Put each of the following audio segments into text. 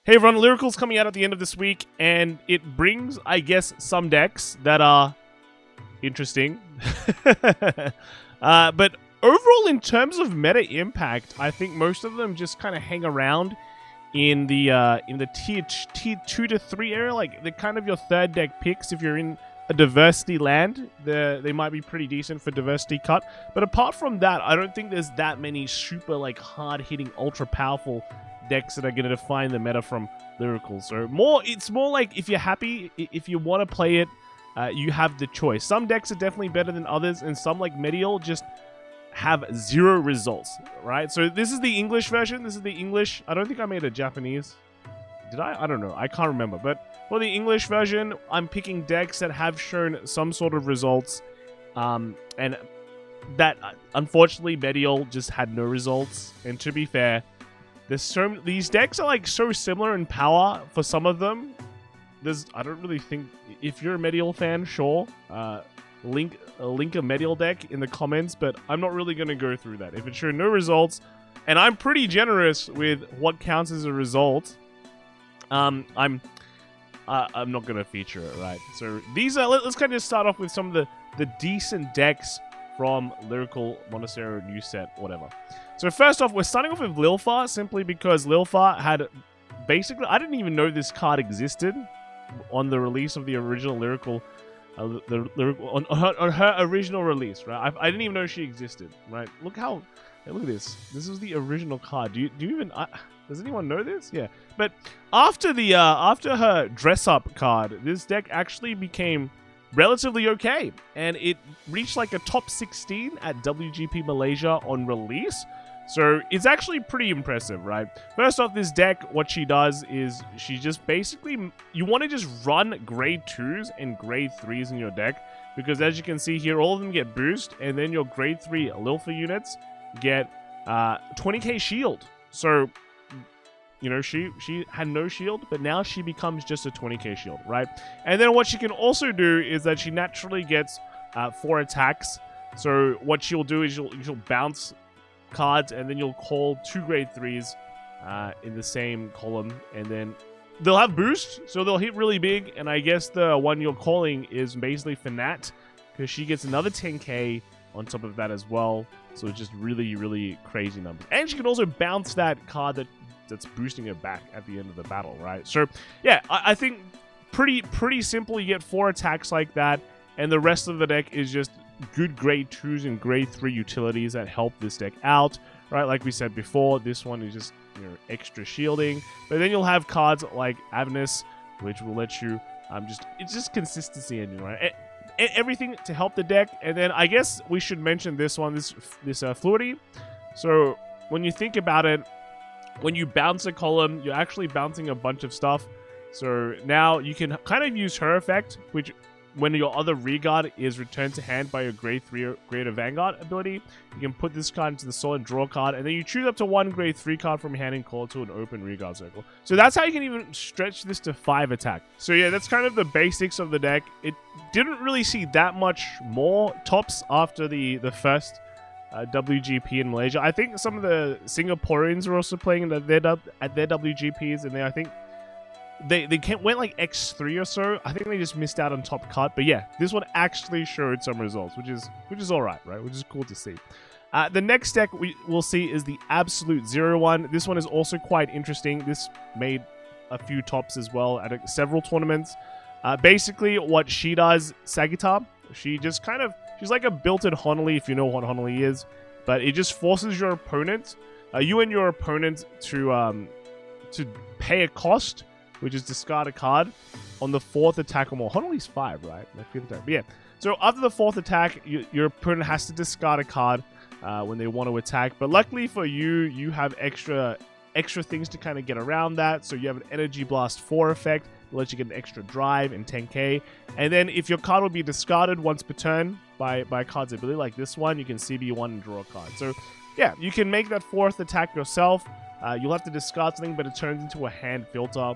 Hey everyone, Lyrical's coming out at the end of this week, and it brings, I guess, some decks that are interesting. But overall, in terms of meta impact, I think most of them just kind of hang around in the tier 2 to 3 area. Like, they're kind of your third deck picks if you're in a diversity land. They might be pretty decent for diversity cut. But apart from that, I don't think there's that many super, like, hard-hitting, ultra-powerful decks that are going to define the meta from Lyrical. So it's more like if you're happy, if you want to play it, you have the choice. Some decks are definitely better than others, and some, like Medial, just have zero results, right? So this is the English version. This is the English. I don't think I made a Japanese. Did I? I don't know. I can't remember. But for the English version, I'm picking decks that have shown some sort of results, and that, unfortunately, Medial just had no results. And to be fair, these decks are like so similar in power for some of them. I don't really think, if you're a Medial fan, sure, link a Medial deck in the comments, but I'm not really going to go through that. If it showed no results, and I'm pretty generous with what counts as a result, I'm not going to feature it, right? So these are, let's kind of start off with some of the decent decks from Lyrical Monastery new set, whatever. So first off, we're starting off with Lilfar, simply because Lilfar had basically, I didn't even know this card existed on the release of the original Lyrical, on her original release, right? I didn't even know she existed, right? Look at this. This is the original card. Do you even? Does anyone know this? Yeah. But after her dress up card, this deck actually became relatively okay, and it reached like a top 16 at WGP Malaysia on release. So it's actually pretty impressive, right? First off, this deck, what she does is she just basically, you want to just run grade 2s and grade 3s in your deck, because as you can see here, all of them get boost, and then your grade 3 Lilfa units get 20k shield. So, you know, she had no shield, but now she becomes just a 20k shield, right? And then what she can also do is that she naturally gets 4 attacks. So what she'll do is she'll bounce cards, and then you'll call 2 grade 3s in the same column, and then they'll have boost, so they'll hit really big. And I guess the one you're calling is basically Fanat, because she gets another 10k on top of that as well. So it's just really, really crazy numbers. And she can also bounce that card that's boosting her back at the end of the battle, right? So yeah, I think pretty simple. You get 4 attacks like that, and the rest of the deck is just good grade 2s and grade 3 utilities that help this deck out, right? Like we said before, this one is just, you know, extra shielding. But then you'll have cards like Avernus, which will let you it's just consistency engine, right? Everything to help the deck. And then I guess we should mention this one, this Fluidity. So when you think about it, when you bounce a column, you're actually bouncing a bunch of stuff. So now you can kind of use her effect, which when your other Regard is returned to hand by your grade 3 or greater Vanguard ability, you can put this card into the sword and draw a card, and then you choose up to 1 grade 3 card from your hand and call it to an open Regard circle. So that's how you can even stretch this to 5 attack. So yeah, that's kind of the basics of the deck. It didn't really see that much more tops after the first WGP in Malaysia. I think some of the Singaporeans were also playing at their WGPs, and I think they went like X3 or so. I think they just missed out on top cut. But yeah, this one actually showed some results, which is all right, right? Which is cool to see. The next deck we'll see is the Absolute Zero one. This one is also quite interesting. This made a few tops as well at several tournaments. Basically, what she does, Sagitar, she's like a built-in Honolly, if you know what Honolly is. But it just forces your opponent, you and your opponent, to pay a cost, which is discard a card on the 4th attack or more. Honolly's 5, right? My 5th attack. But yeah. So after the 4th attack, your opponent has to discard a card when they want to attack. But luckily for you, you have extra things to kind of get around that. So you have an Energy Blast 4 effect that lets you get an extra drive and 10k. And then if your card will be discarded once per turn by a card's ability, like this one, you can CB1 and draw a card. So yeah, you can make that 4th attack yourself. You'll have to discard something, but it turns into a hand filter,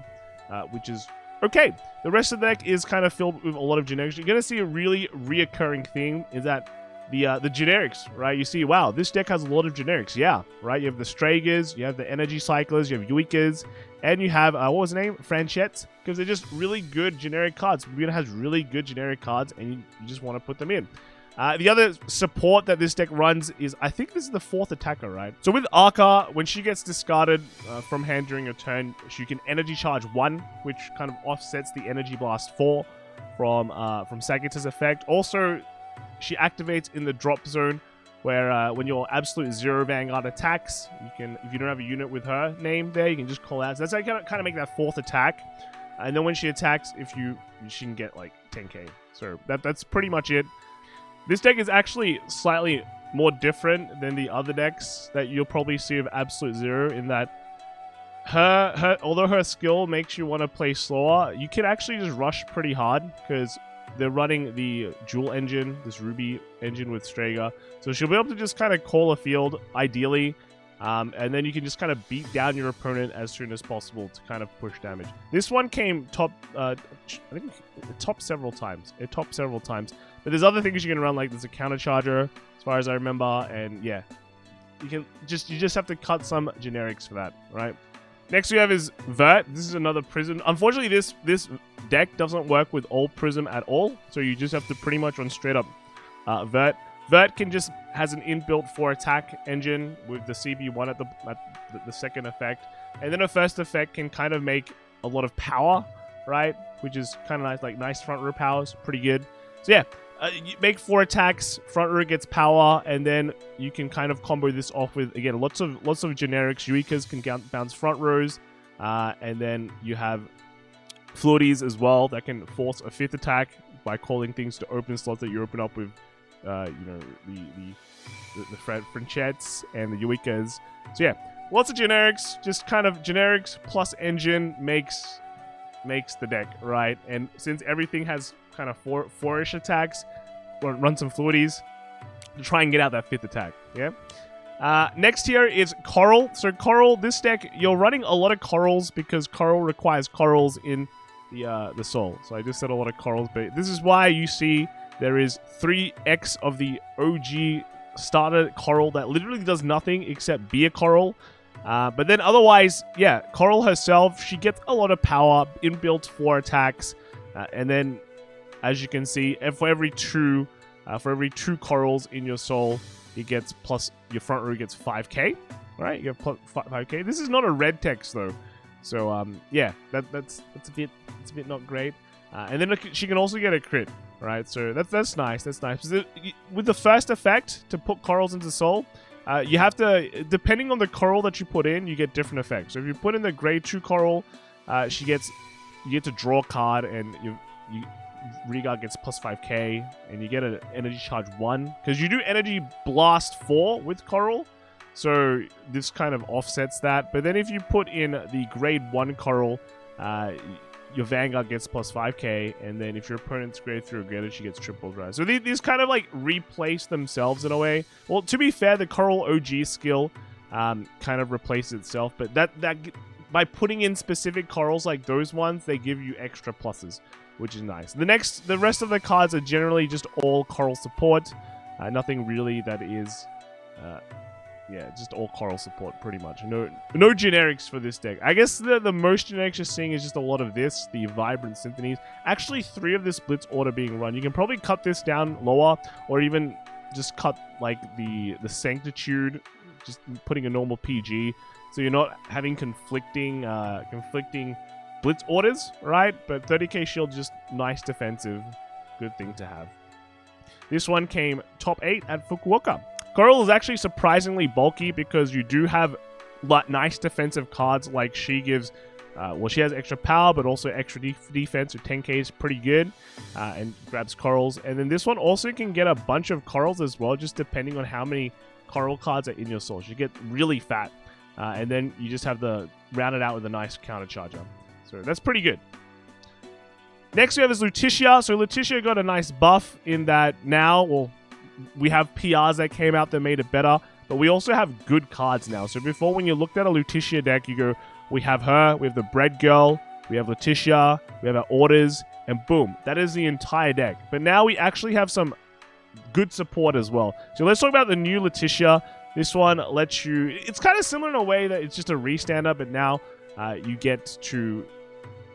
which is okay. The rest of the deck is kind of filled with a lot of generics. You're going to see a really reoccurring thing is that the generics, right? You see, wow, this deck has a lot of generics. Yeah, right? You have the Stragers, you have the Energy Cyclers, you have Yuikas, and you have, what was the name? Franchettes, because they're just really good generic cards. Bermuda has really good generic cards, and you just want to put them in. The other support that this deck runs is, I think this is the 4th attacker, right? So with Arca, when she gets discarded from hand during her turn, she can Energy Charge 1, which kind of offsets the Energy Blast 4 from Sagitta's effect. Also, she activates in the drop zone, where when your absolute 0 Vanguard attacks, you can, if you don't have a unit with her name there, you can just call out. So that's how you kind of make that 4th attack. And then when she attacks, she can get like 10k. So that's pretty much it. This deck is actually slightly more different than the other decks that you'll probably see of absolute 0, in that although her skill makes you want to play slower, you can actually just rush pretty hard, because they're running the Jewel engine, this Ruby engine with Straga. So she'll be able to just kind of call a field, ideally, and then you can just kind of beat down your opponent as soon as possible to kind of push damage. This one came top, I think it topped several times. But there's other things you can run, like there's a counter charger, as far as I remember, and yeah. You just have to cut some generics for that, right? Next we have is Vert. This is another Prism. Unfortunately, this deck doesn't work with all Prism at all, so you just have to pretty much run straight up Vert. Vert has an inbuilt 4 attack engine with the CB1 at the second effect, and then a first effect can kind of make a lot of power, right? Which is kind of nice, like nice front row powers, pretty good. So yeah. You make 4 attacks, front row gets power, and then you can kind of combo this off with, again, lots of generics. Yuikas can bounce front rows, and then you have Floaties as well that can force a 5th attack by calling things to open slots that you open up with, you know, the Franchettes and the Yuikas. So yeah, lots of generics. Just kind of generics plus engine makes the deck, right? And since everything has kind of 4-ish attacks, run some Floaties to try and get out that 5th attack. Yeah. Next here is Coral. So Coral, this deck, you're running a lot of Corals because Coral requires Corals in the Soul. So I just said a lot of Corals, but this is why you see there is 3x of the OG starter Coral that literally does nothing except be a Coral. But then otherwise, yeah, Coral herself, she gets a lot of power, inbuilt 4 attacks, and then as you can see, for every two Corals in your Soul, it gets plus your front row gets 5k, right? You get plus 5k. This is not a red text though, so yeah, that's a bit not great. And then she can also get a crit, right? So that's nice. That's nice. With the first effect to put Corals into Soul, you have to, depending on the Coral that you put in, you get different effects. So if you put in the grade 2 Coral, you get to draw a card, and Regard gets plus 5k, and you get an Energy Charge 1, because you do Energy Blast 4 with Coral, so this kind of offsets that. But then if you put in the grade 1 Coral, your Vanguard gets plus 5k, and then if your opponent's grade 3 or greater, she gets triple drive. So these kind of like replace themselves in a way. Well, to be fair, the Coral OG skill kind of replaces itself, but that by putting in specific Corals like those ones, they give you extra pluses, which is nice. The rest of the cards are generally just all Coral support. Nothing really that is, yeah, just all Coral support pretty much. No generics for this deck. I guess the most generics you're seeing is just a lot of this, the Vibrant Symphonies. Actually, 3 of this Blitz order being run. You can probably cut this down lower, or even just cut like the Sanctitude, just putting a normal PG, so you're not having conflicting Blitz orders, right? But 30k shield, just nice defensive, good thing to have. This one came top 8 at Fukuoka. Coral is actually surprisingly bulky because you do have nice defensive cards, like she gives, well, she has extra power, but also extra defense, so 10k is pretty good, and grabs Corals. And then this one also can get a bunch of Corals as well, just depending on how many Coral cards are in your Soul. You get really fat, and then you just have the round it out with a nice counter charger. So that's pretty good. Next we have is Lutetia. So Lutetia got a nice buff in that now, well, we have PRs that came out that made it better, but we also have good cards now. So before, when you looked at a Lutetia deck, you go, we have her, we have the Bread Girl, we have Lutetia, we have our Orders, and boom, that is the entire deck. But now we actually have some good support as well. So let's talk about the new Letitia. This one lets you... It's kind of similar in a way that it's just a restander, but now you get to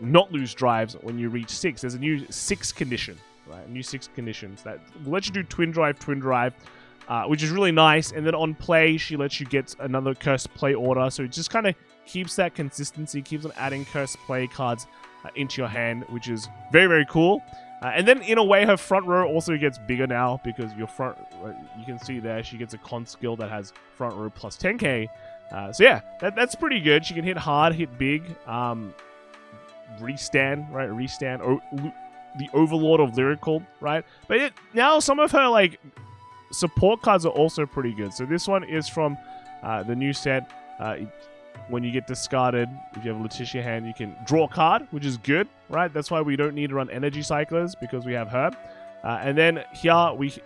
not lose drives when you reach 6. There's a new 6 condition, right? New 6 conditions that lets you do twin drive, which is really nice. And then on play, she lets you get another cursed play order. So it just kind of keeps that consistency, keeps on adding cursed play cards into your hand, which is very, very cool. And then, in a way, her front row also gets bigger now because your front... you can see there, she gets a con skill that has front row plus 10k. So yeah, that's pretty good. She can hit hard, hit big, restand, right? Restand. The Overlord of Lyrical, right? But now some of her, like, support cards are also pretty good. So this one is from the new set. When you get discarded, if you have a Letitia hand, you can draw a card, which is good, right? That's why we don't need to run Energy Cyclers, because we have her. And then here,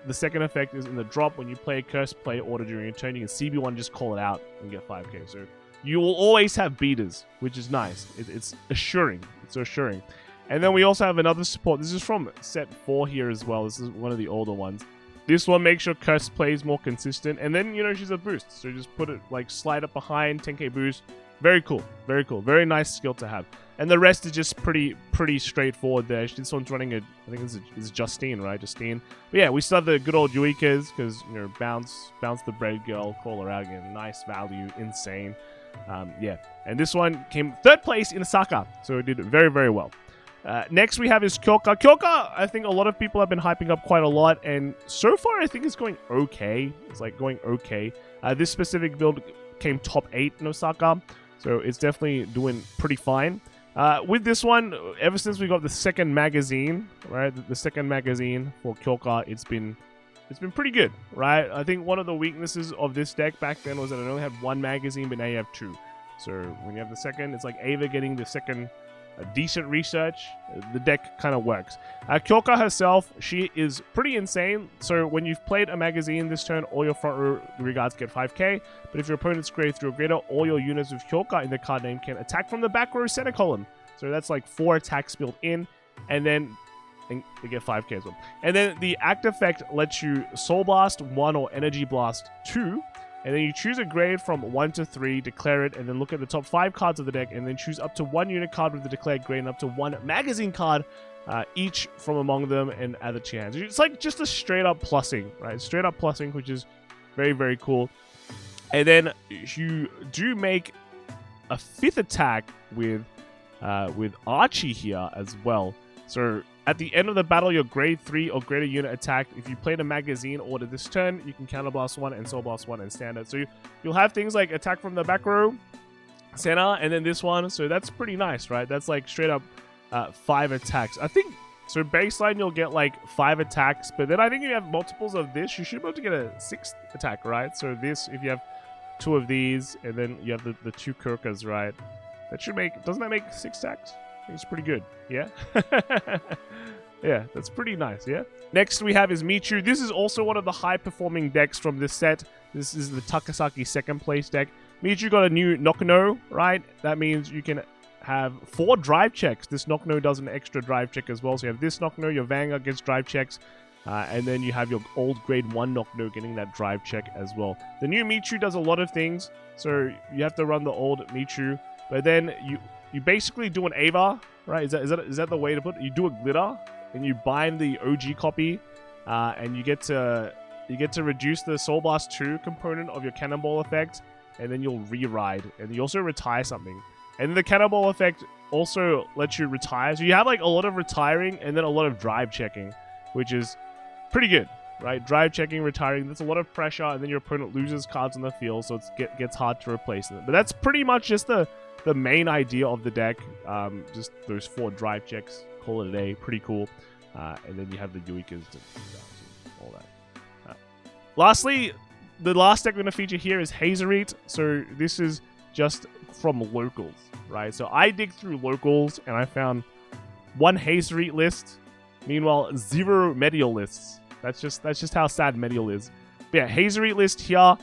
the second effect is in the drop. When you play a Cursed Play order during your turn, you can CB1, just call it out and get 5k. So you will always have beaters, which is nice. It's assuring. It's assuring. And then we also have another support. This is from set 4 here as well. This is one of the older ones. This one makes your Cursed Play is more consistent. And then, you know, she's a boost. So just put it, like, slide it behind, 10k boost. Very cool. Very cool. Very nice skill to have. And the rest is just pretty straightforward there. This one's running I think it's Justine, right? Justine. But yeah, we still have the good old Yuikas, because, you know, bounce the bread girl, call her out again. Nice value. Insane. Yeah. And this one came 3rd place in Osaka. So it did very, very well. Next we have is Kyoka. Kyoka, I think a lot of people have been hyping up quite a lot, and so far I think it's going okay. It's like going okay. This specific build came top 8 in Osaka, so it's definitely doing pretty fine. With this one, ever since we got the second magazine, right? The second magazine for Kyoka, it's been pretty good, right? I think one of the weaknesses of this deck back then was that it only had 1 magazine, but now you have 2. So when you have the second, it's like Ava getting the second decent research. The deck kind of works. Kyoka herself, she is pretty insane. So when you've played a magazine this turn, all your front row regards get 5k. But if your opponent's grade through a greater, all your units with Kyoka in the card name can attack from the back row center column. So that's like 4 attacks built in, and then they get 5k as well. And then the act effect lets you Soul Blast 1 or Energy Blast 2. And then you choose a grade from 1 to 3, declare it, and then look at the top 5 cards of the deck, and then choose up to 1 unit card with the declared grade and up to 1 magazine card each from among them, and add it to your hands. It's like just a straight up plussing, right? Straight up plussing, which is very, very cool. And then you do make a 5th attack with Archie here as well. So at the end of the battle, your grade 3 or greater unit attacked. If you played a magazine order this turn, you can counterblast 1 and soul blast 1 and standard. So you'll have things like attack from the back row, center, and then this one. So that's pretty nice, right? That's like straight up 5 attacks. I think, so baseline you'll get like 5 attacks, but then I think if you have multiples of this, you should be able to get a 6th attack, right? So this, if you have 2 of these, and then you have the 2 Kirkas, right? That should make, doesn't that make 6 attacks? I think it's pretty good, yeah? Yeah, that's pretty nice, yeah? Next we have is Michu. This is also one of the high-performing decks from this set. This is the Takasaki 2nd place deck. Michu got a new Nokno, right? That means you can have 4 drive checks. This Nokno does an extra drive check as well. So you have this Nokno, your Vanguard gets drive checks, and then you have your old grade 1 Nokno getting that drive check as well. The new Michu does a lot of things, so you have to run the old Michu, but then you basically do an Ava, right? Is that the way to put it? You do a glitter, and you bind the OG copy, and you get to reduce the Soul Blast 2 component of your Cannonball effect, and then you'll re-ride, and you also retire something. And the Cannonball effect also lets you retire. So you have like a lot of retiring and then a lot of drive checking, which is pretty good, right? Drive checking, retiring, that's a lot of pressure, and then your opponent loses cards on the field, so it gets hard to replace them. But that's pretty much just the main idea of the deck. Just those 4 drive checks, call it a day, pretty cool. And then you have the Yuikas and all that. Lastly, the last deck we're going to feature here is Hazereet. So this is just from locals, right? So I dig through locals and I found 1 Hazereet list. Meanwhile, 0 Medial lists. That's just how sad Medial is. But yeah, Hazereet list here.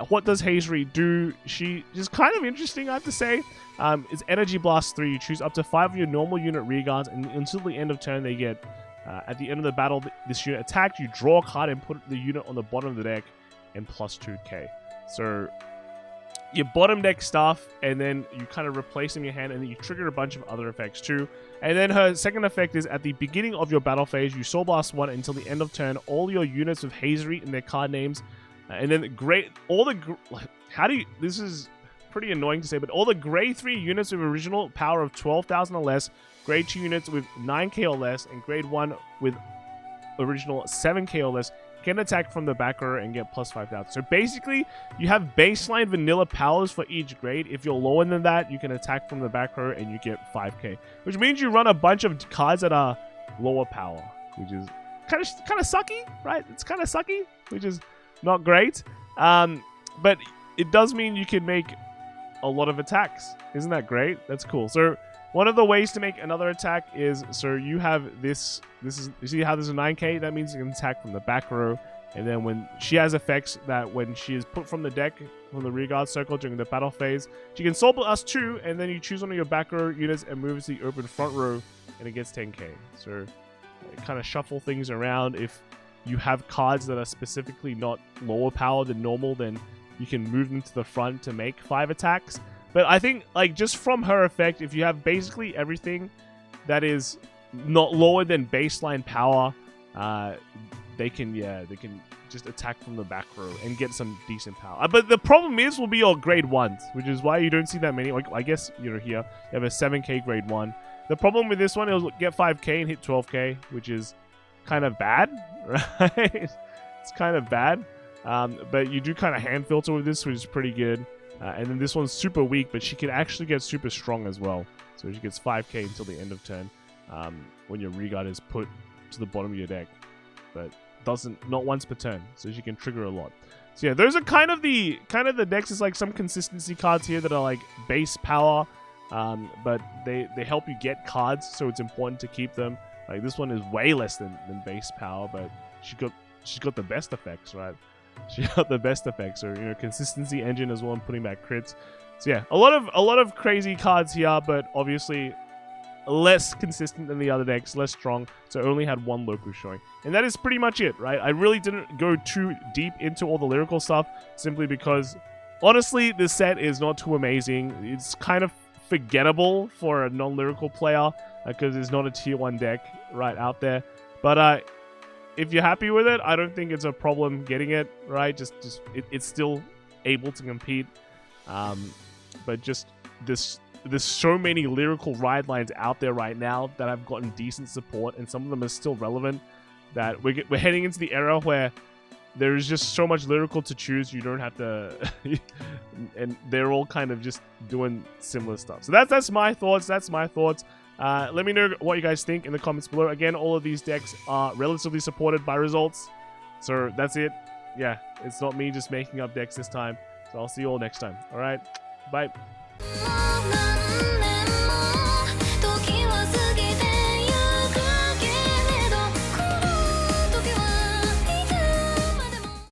What does Hazereet do? She is kind of interesting, I have to say. It's Energy Blast 3. You choose up to 5 of your normal unit reguards, and until the end of turn, they get At the end of the battle, this unit attacked, you draw a card and put the unit on the bottom of the deck and plus 2k. So your bottom deck stuff, and then you kind of replace them in your hand, and then you trigger a bunch of other effects too. And then her second effect is at the beginning of your battle phase, you Soul Blast 1 until the end of turn, all your units with Hazery in their card names. And then this is pretty annoying to say, but all the grade 3 units with original power of 12,000 or less, grade 2 units with 9k or less, and grade 1 with original 7k or less can attack from the back row and get plus 5,000. So basically, you have baseline vanilla powers for each grade. If you're lower than that, you can attack from the back row and you get 5k, which means you run a bunch of cards that are lower power, which is kind of sucky, right? It's kind of sucky, which is not great. But it does mean you can make a lot of attacks. Isn't that great? That's cool. So one of the ways to make another attack is, so you have this is, you see how there's a 9k? That means you can attack from the back row. And then when she has effects that when she is put from the deck, from the rearguard circle during the battle phase, she can Soul Blast 2, and then you choose one of your back row units and move to the open front row, and it gets 10k. So kind of shuffle things around. If you have cards that are specifically not lower power than normal, then you can move them to the front to make 5 attacks. But I think, like, just from her effect, if you have basically everything that is not lower than baseline power, they can just attack from the back row and get some decent power. But the problem will be your grade 1s, which is why you don't see that many. Like, I guess, here, you have a 7k grade 1. The problem with this one is get 5k and hit 12k, which is kind of bad, right? It's kind of bad. But you do kind of hand filter with this, which is pretty good. And then this one's super weak, but she can actually get super strong as well. So she gets 5k until the end of turn when your reguard is put to the bottom of your deck. But not once per turn, so she can trigger a lot. So yeah, those are kind of the decks. Is like some consistency cards here that are like base power, but they help you get cards, so it's important to keep them. Like this one is way less than base power, but she's got the best effects, right? She got the best effects, so consistency engine as well, and putting back crits. So yeah, a lot of crazy cards here, but obviously less consistent than the other decks, less strong. So only had one local showing, and that is pretty much it, right? I really didn't go too deep into all the lyrical stuff, simply because honestly, this set is not too amazing. It's kind of forgettable for a non-lyrical player because it's not a tier 1 deck right out there. But if you're happy with it, I don't think it's a problem getting it, right? It's still able to compete. But just there's so many lyrical ride lines out there right now that have gotten decent support, and some of them are still relevant, that we're heading into the era where there's just so much lyrical to choose, you don't have to and they're all kind of just doing similar stuff. So that's my thoughts. Let me know what you guys think in the comments below. Again, all of these decks are relatively supported by results. So that's it. Yeah, it's not me just making up decks this time. So I'll see you all next time. All right, bye.